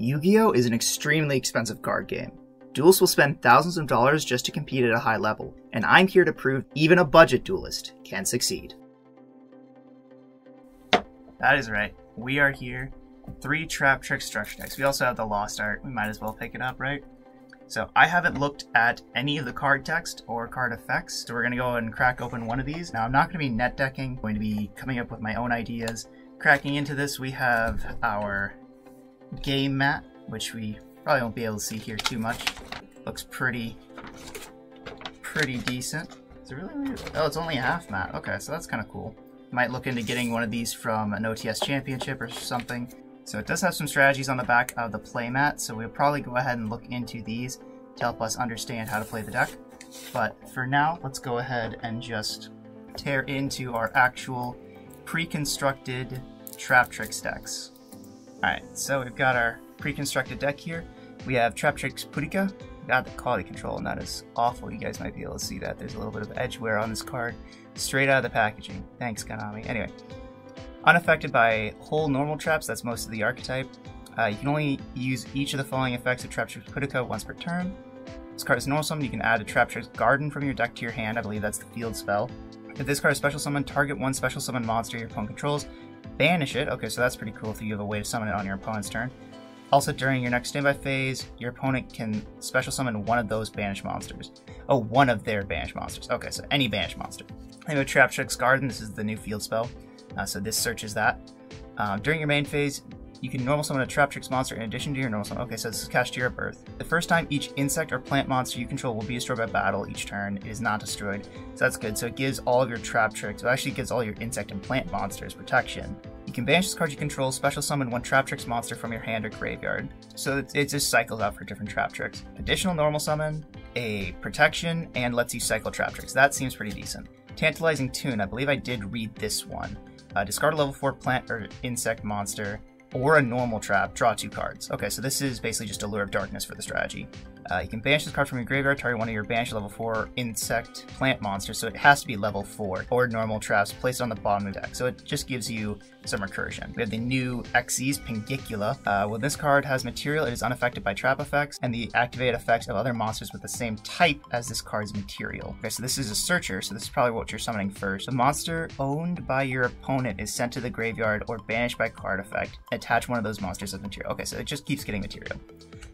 Yu-Gi-Oh! Is an extremely expensive card game. Duelists will spend thousands of dollars just to compete at a high level, and I'm here to prove even a budget duelist can succeed. That is right. We are here. 3 trap trick structure decks. We also have the Lost Art. We might as well pick it up, right? So I haven't looked at any of the card text or card effects, so we're going to go and crack open one of these. Now I'm not going to be net decking. I'm going to be coming up with my own ideas. Cracking into this, we have our game mat, which we probably won't be able to see here too much. Looks pretty decent. Is it really weird? Oh, it's only a half mat. Okay, so that's kind of cool. Might look into getting one of these from an OTS championship or something. So it does have some strategies on the back of the playmat, so we'll probably go ahead and look into these to help us understand how to play the deck. But for now, let's go ahead and just tear into our actual pre-constructed Trap Tricks decks. Alright, so we've got our pre-constructed deck here. We have Trap Tricks Purika. We got the quality control, and that is awful. You guys might be able to see that. There's a little bit of edge wear on this card, straight out of the packaging. Thanks, Konami. Anyway. Unaffected by whole normal traps, that's most of the archetype. You can only use each of the following effects of Trap Tricks Purika once per turn. This card is normal summon. You can add a Trap Tricks Garden from your deck to your hand. I believe that's the field spell. If this card is special summon, target one special summon monster your opponent controls. Banish it. Okay, so that's pretty cool if you have a way to summon it on your opponent's turn. Also, during your next standby phase, your opponent can special summon one of those banished monsters. Oh, one of their banished monsters. Okay, so any banished monster. Anyway, Trap Tricks Garden. This is the new field spell. So this searches that. During your main phase, you can normal summon a Trap Tricks monster in addition to your normal summon. Okay, so this is Kashtira Birth. The first time each insect or plant monster you control will be destroyed by battle each turn. It is not destroyed, so that's good. So it gives all of your Trap Tricks, it actually gives all your insect and plant monsters protection. You can banish this card you control, special summon one Trap Tricks monster from your hand or graveyard. So it just cycles out for different Trap Tricks. Additional normal summon, a protection, and lets you cycle Trap Tricks. That seems pretty decent. Tantalizing Tune, I believe I did read this one. Discard a level 4 plant or insect monster, or a normal trap, draw 2 cards. Okay, so this is basically just a Lure of Darkness for the strategy. You can banish this card from your graveyard, target one of your banished level 4 insect plant monsters, so it has to be level 4, or normal traps, placed on the bottom of the deck. So it just gives you some recursion. We have the new Xyz Pingicula. When this card has material, it is unaffected by trap effects, and the activated effects of other monsters with the same type as this card's material. Okay, so this is a searcher, so this is probably what you're summoning first. A monster owned by your opponent is sent to the graveyard or banished by card effect. Attach one of those monsters as material. Okay, so it just keeps getting material.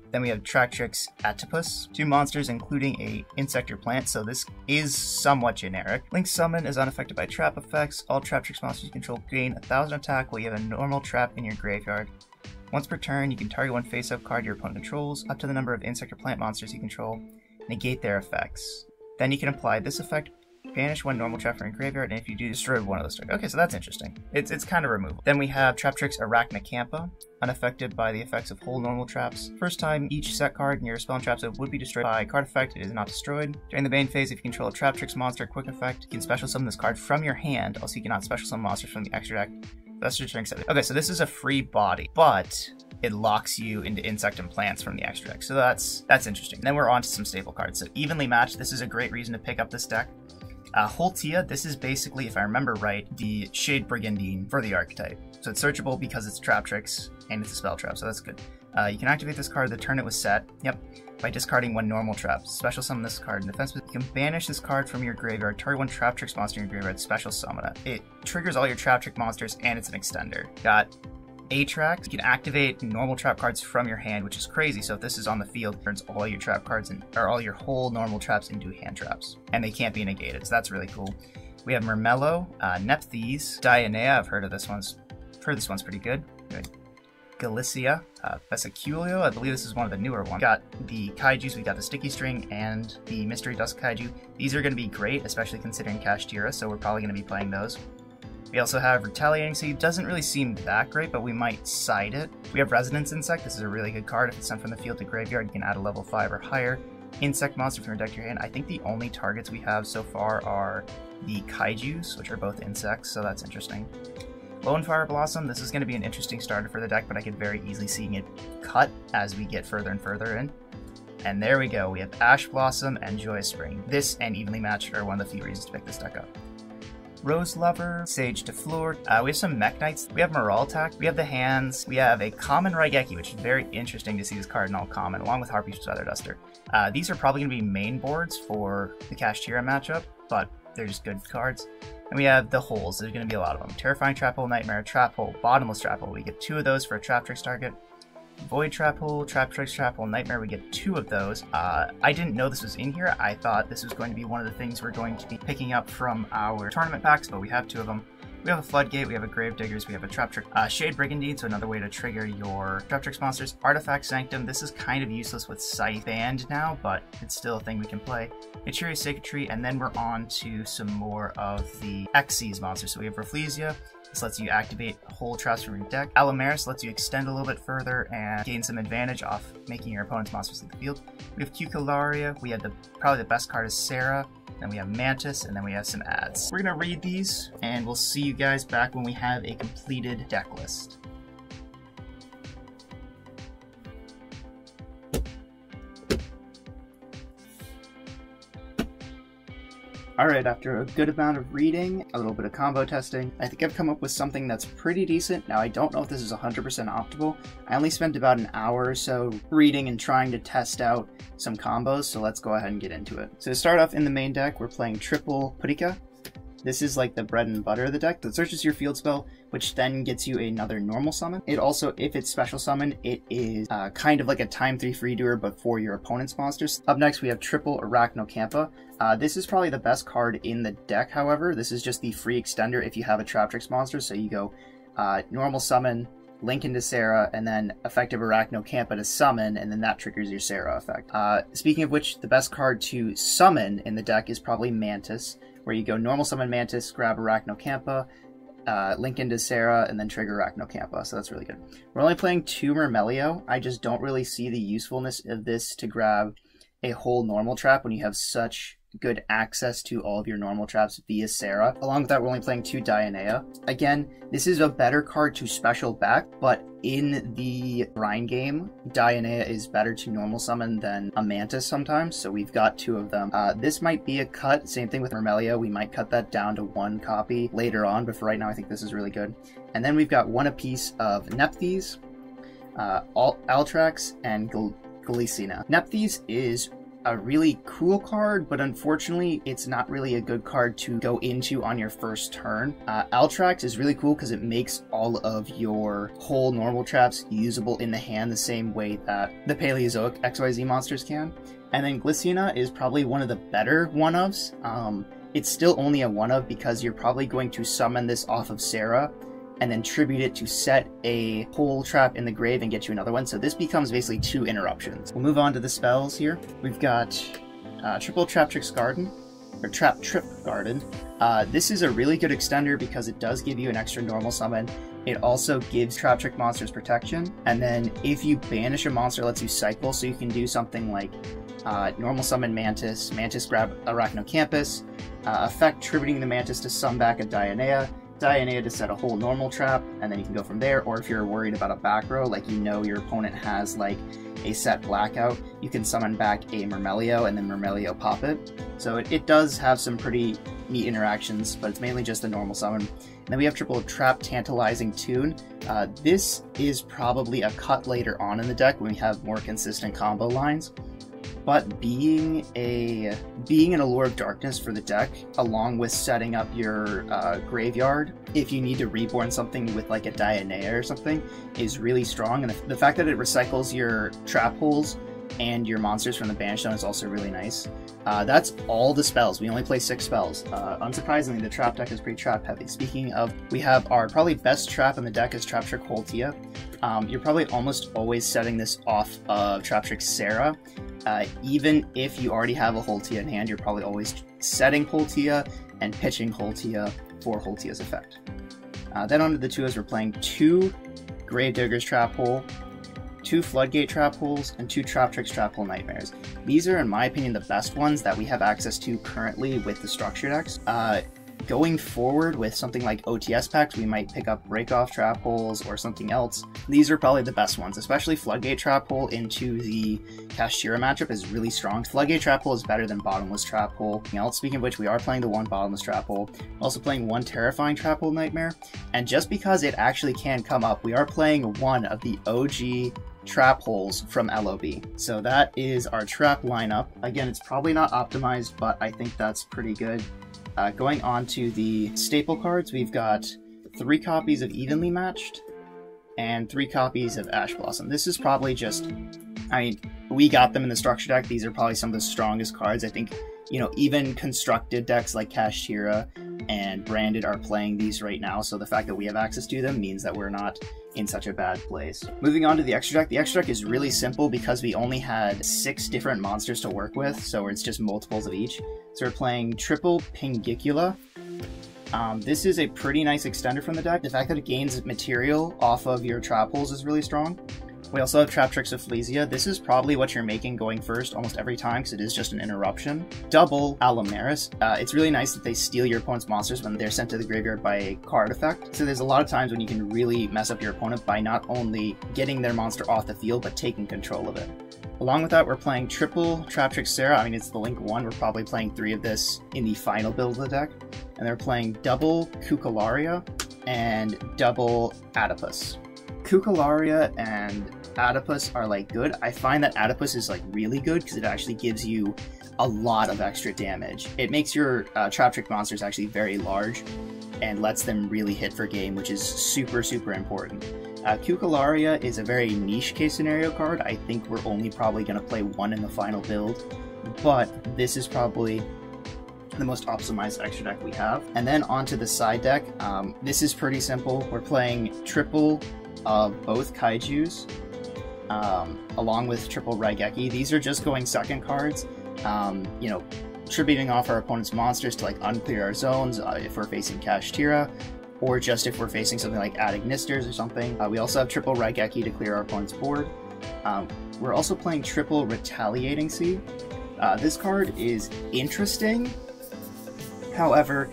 Then we have Trap Tricks Atopus, 2 monsters including a insect or plant, so this is somewhat generic. Link Summon is unaffected by trap effects. All Trap Tricks monsters you control gain 1000 attack while you have a normal trap in your graveyard. Once per turn, you can target one face-up card your opponent controls, up to the number of insect or plant monsters you control, negate their effects. Then you can apply this effect, banish one normal trap from your graveyard, and if you do, destroy one of those targets. Okay, so that's interesting. It's kind of removable. Then we have Trap Tricks Arachnacampa, unaffected by the effects of whole normal traps. First time each set card in your spell and trap set would be destroyed by card effect, it is not destroyed. During the main phase, if you control a Trap Tricks monster quick effect, you can special summon this card from your hand. Also, you cannot special summon monsters from the extra deck. That's just during set. Okay, so this is a free body, but it locks you into insect and plants from the extra deck. So that's interesting. Then we're on to some staple cards. So Evenly Matched, this is a great reason to pick up this deck. Holtia, this is basically, if I remember right, the Shade Brigandine for the archetype. So it's searchable because it's Trap Tricks and it's a spell trap, so that's good. You can activate this card the turn it was set, by discarding one normal trap. Special summon this card in defense. You can banish this card from your graveyard, target one Trap Tricks monster in your graveyard, special summon it. It triggers all your Trap Trick monsters and it's an extender. Got Atrax, you can activate normal trap cards from your hand, which is crazy. So if this is on the field, it turns all your trap cards or all your whole normal traps into hand traps, and they can't be negated. So that's really cool. We have Murmello, Nephthys, Dionea. I've heard of this one's. Heard this one's pretty good. Galicia, Vesiculio. I believe this is one of the newer ones. Got the Kaijus. We got the Sticky String and the Mystery Dusk Kaiju. These are going to be great, especially considering Kashtira. So we're probably going to be playing those. We also have Retaliating Seed. Doesn't really seem that great, but we might side it. We have Resonance Insect. This is a really good card. If it's sent from the field to graveyard, you can add a level 5 or higher insect monster from your deck to your hand. I think the only targets we have so far are the Kaijus, which are both insects, so that's interesting. Lone Fire Blossom. This is going to be an interesting starter for the deck, but I could very easily see it cut as we get further and further in. And there we go. We have Ash Blossom and Joyous Spring. This and Evenly Matched are one of the few reasons to pick this deck up. Rose Lover, Sage de Fleur. We have some Mech Knights. We have Morale Attack. We have the hands. We have a common Raigeki, which is very interesting to see this card in all common, along with Harpy's Feather Duster. These are probably going to be main boards for the Kashtira matchup, but they're just good cards. And we have the holes. There's going to be a lot of them. Terrifying Trap Hole, Nightmare Trap Hole, Bottomless Trap Hole. We get 2 of those for a Trap Tricks target. Void Trap Hole, Trap Tricks Trap Hole, Nightmare. We get 2 of those. I didn't know this was in here. I thought this was going to be one of the things we're going to be picking up from our tournament packs, but we have 2 of them. We have a Floodgate, we have a Gravediggers, we have a Trap Trick, Shade Brigandine, so another way to trigger your Trap Tricks monsters. Artifact Sanctum, this is kind of useless with Scythe banned now, but it's still a thing we can play. Echiri's Sacred Tree, and then we're on to some more of the Xyz monsters. So we have Rafflesia. This lets you activate whole traps from your deck. Allomeris lets you extend a little bit further and gain some advantage off making your opponent's monsters leave the field. We have Cucularia. We have probably the best card is Sarah. Then we have Mantis, and then we have some ads. We're gonna read these, and we'll see you guys back when we have a completed deck list. Alright, after a good amount of reading, a little bit of combo testing, I think I've come up with something that's pretty decent. Now, I don't know if this is 100% optimal. I only spent about an hour or so reading and trying to test out some combos, so let's go ahead and get into it. So to start off in the main deck, we're playing triple Purika. This is like the bread and butter of the deck that searches your field spell, which then gets you another normal summon. It also, if it's special summon, it is kind of like a time 3 free doer, but for your opponent's monsters. Up next, we have triple Arachnocampa. This is probably the best card in the deck, however. This is just the free extender if you have a Trap Tricks monster, so you go normal summon, link into Sarah, and then effective Arachnocampa to summon, and then that triggers your Sarah effect. Speaking of which, the best card to summon in the deck is probably Mantis, where you go normal summon Mantis, grab Arachnocampa, link into Sarah, and then trigger Arachnocampa, so that's really good. We're only playing 2 Myrmelio. I just don't really see the usefulness of this to grab a whole normal trap when you have such good access to all of your normal traps via Sarah. Along with that, we're only playing 2 Dionea. Again, this is a better card to special back, but in the grind game, Dionea is better to normal summon than a Mantis sometimes, so we've got 2 of them. This might be a cut, same thing with Myrmelio. We might cut that down to 1 copy later on, but for right now I think this is really good. And then we've got 1 apiece of Nephthys, Altrax, and Glycina. Nephthys is a really cool card, but unfortunately it's not really a good card to go into on your first turn. Altrax is really cool because it makes all of your whole normal traps usable in the hand the same way that the Paleozoic XYZ monsters can. And then Glycina is probably one of the better one-ofs. It's still only a one-of because you're probably going to summon this off of Sarah and then tribute it to set a whole trap in the grave and get you another one. So this becomes basically 2 interruptions. We'll move on to the spells here. We've got triple Trap Tricks Garden, or Trap Trip Garden. This is a really good extender because it does give you an extra normal summon. It also gives Trap Trick monsters protection, and then if you banish a monster, it lets you cycle, so you can do something like normal summon Mantis, Mantis grab Arachnocampus, effect tributing the Mantis to summon back a Dionea, Dionea to set a whole normal trap, and then you can go from there. Or if you're worried about a back row, like you know your opponent has like a set blackout, you can summon back a Myrmelio and then Myrmelio pop it. So it does have some pretty neat interactions, but it's mainly just a normal summon. And then we have triple Trap Tantalizing Tune. This is probably a cut later on in the deck when we have more consistent combo lines. But being an Allure of Darkness for the deck, along with setting up your graveyard, if you need to reborn something with like a Dionea or something, is really strong. And the fact that it recycles your trap holes and your monsters from the Banish Zone is also really nice. That's all the spells. We only play 6 spells. Unsurprisingly, the trap deck is pretty trap heavy. Speaking of, we have our probably best trap in the deck is Trap Trick Holtia. You're probably almost always setting this off of Trap Trick Sarah. Even if you already have a Holtia in hand, you're probably always setting Holtia and pitching Holtia for Holtia's effect. Then onto the 2s, we're playing 2 Gravediggers Trap Hole, 2 Floodgate Trap Holes, and 2 Trap Tricks Trap Hole Nightmares. These are, in my opinion, the best ones that we have access to currently with the structure decks. going forward with something like OTS packs, we might pick up Breakoff Trap Holes or something else. These are probably the best ones, especially Floodgate Trap Hole into the Kashtira matchup is really strong. Floodgate Trap Hole is better than Bottomless Trap Hole. Speaking of which, we are playing the one Bottomless Trap Hole, also playing one Terrifying Trap Hole Nightmare, and just because it actually can come up, we are playing one of the OG trap holes from LOB. So that is our trap lineup. Again, it's probably not optimized, but I think that's pretty good. Going on to the staple cards, we've got 3 copies of Evenly Matched and 3 copies of Ash Blossom. This is probably just, I mean, we got them in the structure deck. These are probably some of the strongest cards. I think, you know, even constructed decks like Kashtira and Branded are playing these right now, so the fact that we have access to them means that we're not in such a bad place. Moving on to the extra deck. The extra deck is really simple because we only had 6 different monsters to work with, so it's just multiples of each. So we're playing triple Pingicula. This is a pretty nice extender from the deck. The fact that it gains material off of your trap holes is really strong. We also have Traptrix of Flesia. This is probably what you're making going first almost every time because it is just an interruption. Double Allomeris. It's really nice that they steal your opponent's monsters when they're sent to the graveyard by a card effect. So there's a lot of times when you can really mess up your opponent by not only getting their monster off the field, but taking control of it. Along with that, we're playing triple Traptrix Sarah. I mean, it's the Link 1. We're probably playing 3 of this in the final build of the deck. And they're playing double Cucularia and double Adipus. Cucularia and Adipus are like good. I find that Adipus is like really good because it actually gives you a lot of extra damage. It makes your Traptrix monsters actually very large and lets them really hit for game, which is super, super important. Cucularia is a very niche case scenario card. I think we're only probably going to play 1 in the final build, but this is probably the most optimized extra deck we have. And then onto the side deck. This is pretty simple. We're playing triple of both Kaijus, along with triple Raigeki. These are just going second cards, you know, tributing off our opponent's monsters to like unclear our zones if we're facing Kashtira, or just if we're facing something like Adignisters or something. We also have triple Raigeki to clear our opponent's board. We're also playing triple Retaliating Sea. This card is interesting. However,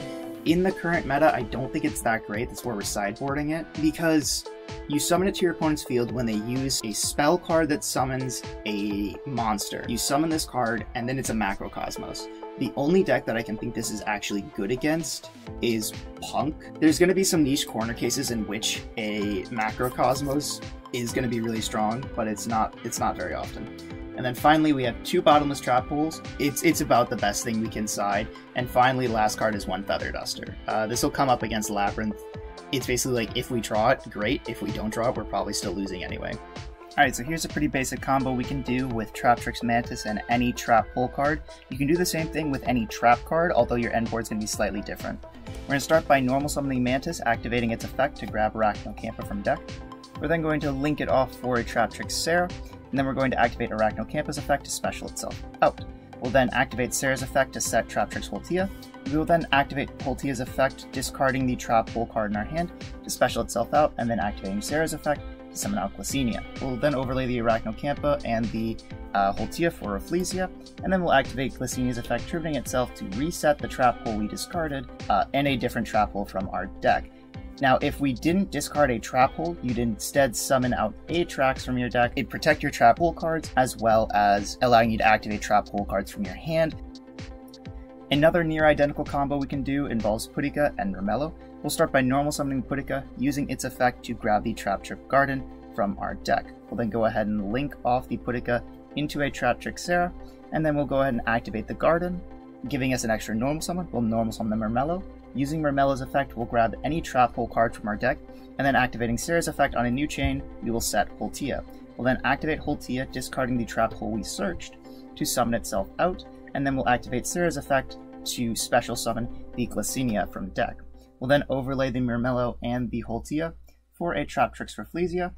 in the current meta, I don't think it's that great. That's where we're sideboarding it, because you summon it to your opponent's field when they use a spell card that summons a monster. You summon this card, and then it's a Macrocosmos. The only deck that I can think this is actually good against is Punk. There's going to be some niche corner cases in which a Macrocosmos is going to be really strong, but it's not very often. And then finally, we have 2 Bottomless Trap Holes. It's about the best thing we can side. And finally, last card is 1 Feather Duster. This will come up against Labyrinth. It's basically like, if we draw it, great. If we don't draw it, we're probably still losing anyway. Alright, so here's a pretty basic combo we can do with Traptrix Mantis and any trap hole card. You can do the same thing with any trap card, although your end board's going to be slightly different. We're going to start by normal summoning Mantis, activating its effect to grab Arachnocampa from deck. We're then going to link it off for a Traptrix Sarah, and then we're going to activate Arachnocampa's effect to special itself out. We'll then activate Sarah's effect to set Traptrix Holtia. We will then activate Holtia's effect, discarding the trap hole card in our hand to special itself out, and then activating Sarah's effect to summon out Glicinia. We'll then overlay the Arachnocampa and the Holtia for Rafflesia, and then we'll activate Glicinia's effect, triggering itself to reset the trap hole we discarded and a different trap hole from our deck. Now, if we didn't discard a trap hole, you'd instead summon out Atrax from your deck. It'd protect your trap hole cards, as well as allowing you to activate trap hole cards from your hand. Another near identical combo we can do involves Putika and Ramello. We'll start by normal summoning Putika, using its effect to grab the Traptrix Garden from our deck. We'll then go ahead and link off the Putika into a Traptrix Sarah, and then we'll go ahead and activate the Garden, giving us an extra normal summon. We'll normal summon the Ramello. Using Ramello's effect, we'll grab any trap hole card from our deck, and then activating Sarah's effect on a new chain, we will set Holtia. We'll then activate Holtia, discarding the trap hole we searched to summon itself out, and then we'll activate Sarah's effect to special summon the Glicinia from deck. We'll then overlay the Ramello and the Holtia for a Traptrix Rafflesia.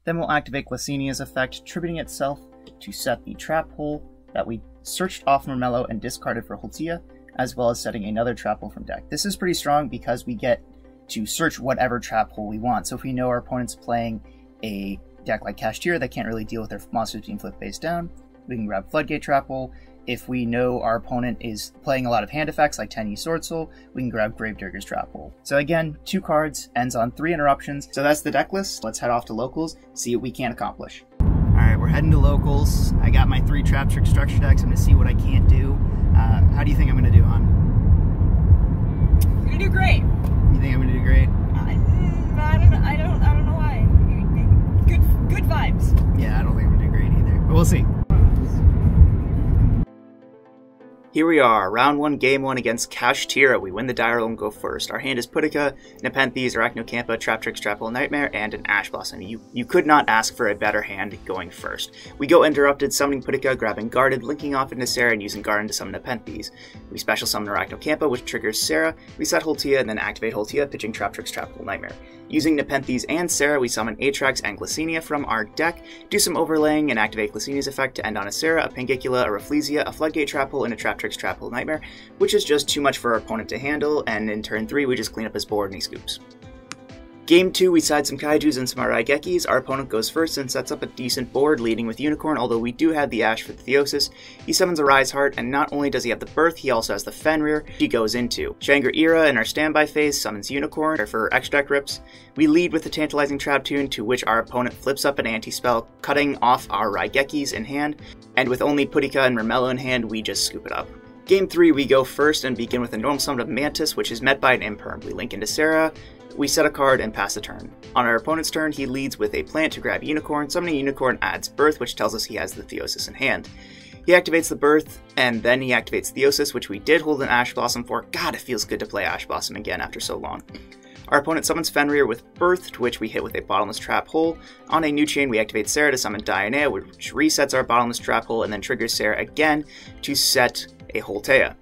Then we'll activate Glicinia's effect, tributing itself to set the trap hole that we searched off Ramello and discarded for Holtia, as well as setting another trap hole from deck. This is pretty strong because we get to search whatever trap hole we want. So if we know our opponent's playing a deck like Kashtira that can't really deal with their monsters being flipped face down, we can grab Floodgate Trap Hole. if we know our opponent is playing a lot of hand effects like 10E Sword Soul, we can grab Gravedigger's Trap Hole. So again, 2 cards, ends on 3 interruptions. So that's the deck list. Let's head off to locals, see what we can accomplish. Alright, we're heading to locals. I got my 3 Trap Trick structure decks. I'm going to see what I can't do. How do you think I'm going to do, hon? You're going to do great. You think I'm going to do great? I don't know why. Good vibes. Yeah, I don't think I'm going to do great either, but we'll see. Here we are, round 1, game 1 against Kashtira. We win the die roll and go first. Our hand is Putika, Nepenthes, Arachnocampa, Traptrix, Trap-Hole Nightmare, and an Ash Blossom. You could not ask for a better hand going first. We go Interrupted, summoning Putika, grabbing Guarded, linking off into Sarah, and using Garden to summon Nepenthes. We special summon Arachnocampa, which triggers Sarah. We set Holtia, and then activate Holtia, pitching Traptrix, Trap-Hole Nightmare. Using Nepenthes and Sarah, we summon Atrax and Glycenia from our deck, do some overlaying, and activate Glycenia's effect to end on a Sarah, a Pangicula, a Rafflesia, a Floodgate Trap-Hole, and a Traptrix, Trap-Hole Nightmare, which is just too much for our opponent to handle, and in turn 3 we just clean up his board and he scoops. Game 2, we side some Kaijus and some Raigekis. Our opponent goes first and sets up a decent board, leading with Unicorn, although we do have the Ash for the Theosis. He summons a Rise Heart, and not only does he have the Birth, he also has the Fenrir he goes into. Shangri-Ira in our standby phase summons Unicorn for extra deck rips. We lead with the Tantalizing Trap Tune, to which our opponent flips up an anti-spell, cutting off our Raigekis in hand, and with only Putika and Ramello in hand, we just scoop it up. Game 3, we go first and begin with a normal summon of Mantis, which is met by an Imperm. We link into Sarah, we set a card and pass the turn. On our opponent's turn, he leads with a plant to grab Unicorn. Summoning Unicorn adds Birth, which tells us he has the Theosis in hand. He activates the Birth, and then he activates Theosis, which we did hold an Ash Blossom for. God, it feels good to play Ash Blossom again after so long. Our opponent summons Fenrir with Birth, to which we hit with a Bottomless Trap Hole. On a new chain, we activate Sarah to summon Dionea, which resets our Bottomless Trap Hole, and then triggers Sarah again to set a Holtea.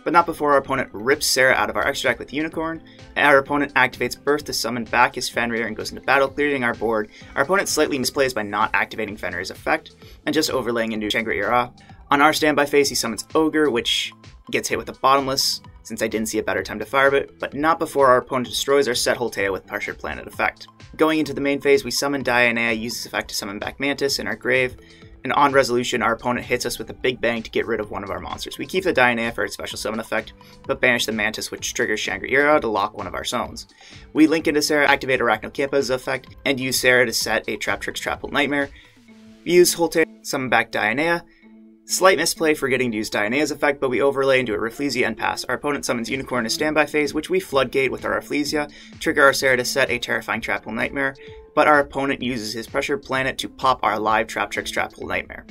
But not before our opponent rips Sarah out of our extra deck with Unicorn. Our opponent activates Birth to summon back his Fenrir and goes into battle, clearing our board. Our opponent slightly misplays by not activating Fenrir's effect, and just overlaying into Shangri-Ira. On our standby phase, he summons Ogre, which gets hit with a Bottomless, since I didn't see a better time to fire it, but not before our opponent destroys our set Holtea with Pressured Planet effect. Going into the main phase, we summon Dionea, use this effect to summon back Mantis in our grave, and on resolution, our opponent hits us with a Big Bang to get rid of one of our monsters. We keep the Dionea for its special summon effect, but banish the Mantis, which triggers Shangri-Ira to lock one of our zones. We link into Sarah, activate Arachnocampa's effect, and use Sarah to set a Traptrix, Trap-Hole Nightmare. We use Holtea, summon back Dionea. Slight misplay forgetting to use Dionea's effect, but we overlay into a Rafflesia and pass. Our opponent summons Unicorn in a standby phase, which we Floodgate with our Rafflesia, trigger our Sarah to set a Terrifying Trap-Hole Nightmare, but our opponent uses his Pressure Planet to pop our live Traptrix, Trap-Hole Nightmare.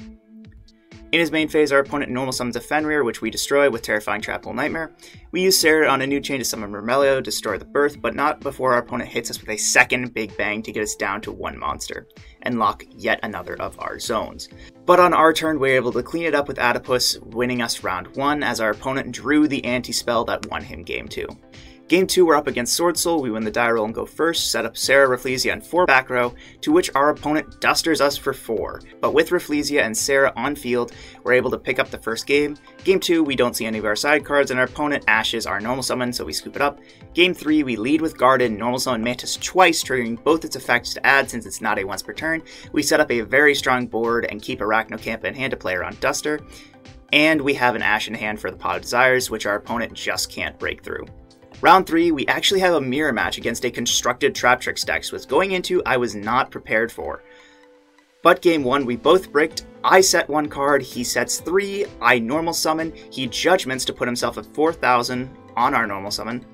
In his main phase, our opponent normal summons a Fenrir, which we destroy with Terrifying Trap-Hole Nightmare. We use Sarah on a new chain to summon Ramello, destroy the Birth, but not before our opponent hits us with a second Big Bang to get us down to 1 monster, and lock yet another of our zones. But on our turn, we were able to clean it up with Adipus, winning us round 1, as our opponent drew the anti-spell that won him game 2. Game 2, we're up against Sword Soul. We win the die roll and go first, set up Sarah, Rafflesia, and 4 back row, to which our opponent dusters us for 4. But with Rafflesia and Sarah on field, we're able to pick up the first game. Game 2, we don't see any of our side cards, and our opponent ashes our normal summon, so we scoop it up. Game 3, we lead with Garden, normal summon Mantis twice, triggering both its effects to add since it's not a once per turn. We set up a very strong board and keep Arachnocampa in hand to play around Duster. And we have an Ash in hand for the Pot of Desires, which our opponent just can't break through. Round 3, we actually have a mirror match against a constructed Traptrix deck, so going into I was not prepared for. But game 1, we both bricked. I set 1 card, he sets 3, I normal summon, he judgments to put himself at 4,000 on our normal summon.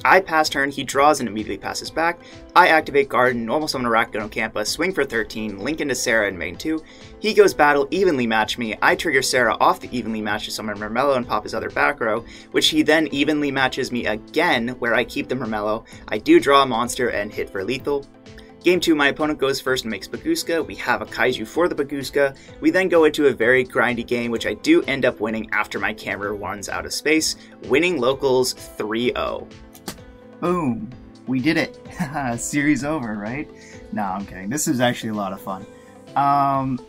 I pass turn, he draws and immediately passes back. I activate Garden, normal summon Arachnocampa, swing for 13, link into Sarah in main 2. He goes battle, evenly match me. I trigger Sarah off the evenly match to summon Ramello and pop his other back row, which he then evenly matches me again, where I keep the Ramello. I do draw a monster and hit for lethal. Game 2, my opponent goes first and makes Baguska. We have a Kaiju for the Baguska. We then go into a very grindy game, which I do end up winning after my camera runs out of space, winning locals 3-0. Boom. We did it. Series over, right? No, I'm kidding. This is actually a lot of fun.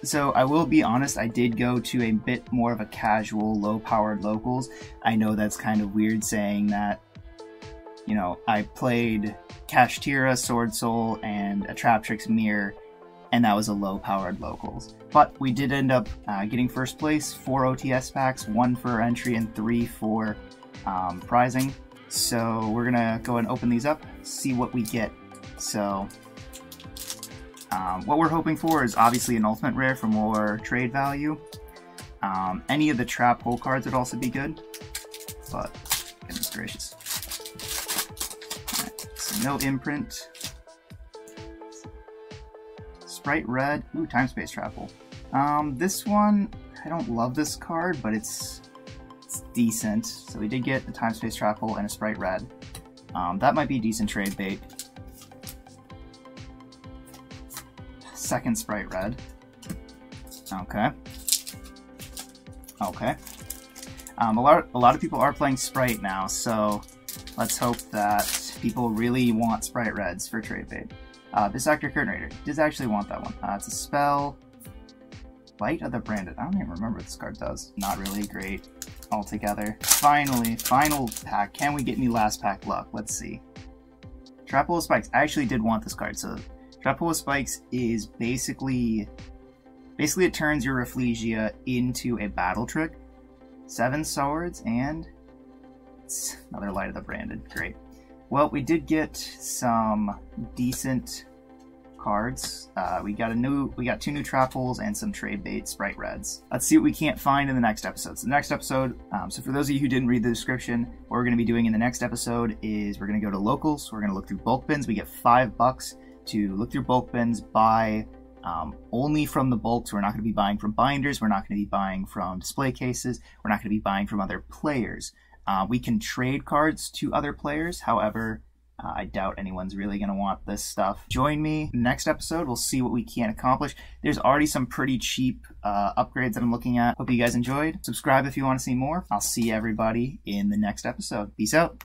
So I will be honest, I did go to a bit more of a casual, low-powered locals. I know that's kind of weird saying that, you know, I played Kashtira, Sword Soul, and a Traptrix Mirror and that was a low-powered locals. But we did end up getting first place, 4 OTS packs, 1 for entry and 3 for prizing. So we're gonna go and open these up, see what we get. So what we're hoping for is obviously an ultimate rare for more trade value. Any of the trap hole cards would also be good, but goodness gracious. Right, so no imprint. Sprite red. Ooh, time space trap hole. This one, I don't love this card, but it's decent. So we did get a time space trap hole and a sprite red. That might be a decent trade bait. Second sprite red. Okay. Okay. A lot of people are playing Sprite now, so let's hope that people really want Sprite Reds for trade bait. This Actor Curtain Raider does actually want that one. It's a spell. Light of the Branded. I don't even remember what this card does. Not really great altogether. Finally, final pack. Can we get any last pack luck? Let's see. Trap Hole of Spikes. I actually did want this card. So Trap Hole of Spikes is basically it turns your Rafflesia into a battle trick. 7 swords and it's another Light of the Branded. Great. Well, we did get some decent cards. We got 2 new trap holes and some trade bait sprite reds. Let's see what we can't find in the next episode. So the next episode, so for those of you who didn't read the description, what we're going to be doing in the next episode is we're going to go to locals. We're going to look through bulk bins. We get $5 to look through bulk bins, buy only from the bulks. We're not going to be buying from binders. We're not going to be buying from display cases. We're not going to be buying from other players. We can trade cards to other players. However, I doubt anyone's really going to want this stuff. Join me next episode. We'll see what we can accomplish. There's already some pretty cheap upgrades that I'm looking at. Hope you guys enjoyed. Subscribe if you want to see more. I'll see everybody in the next episode. Peace out.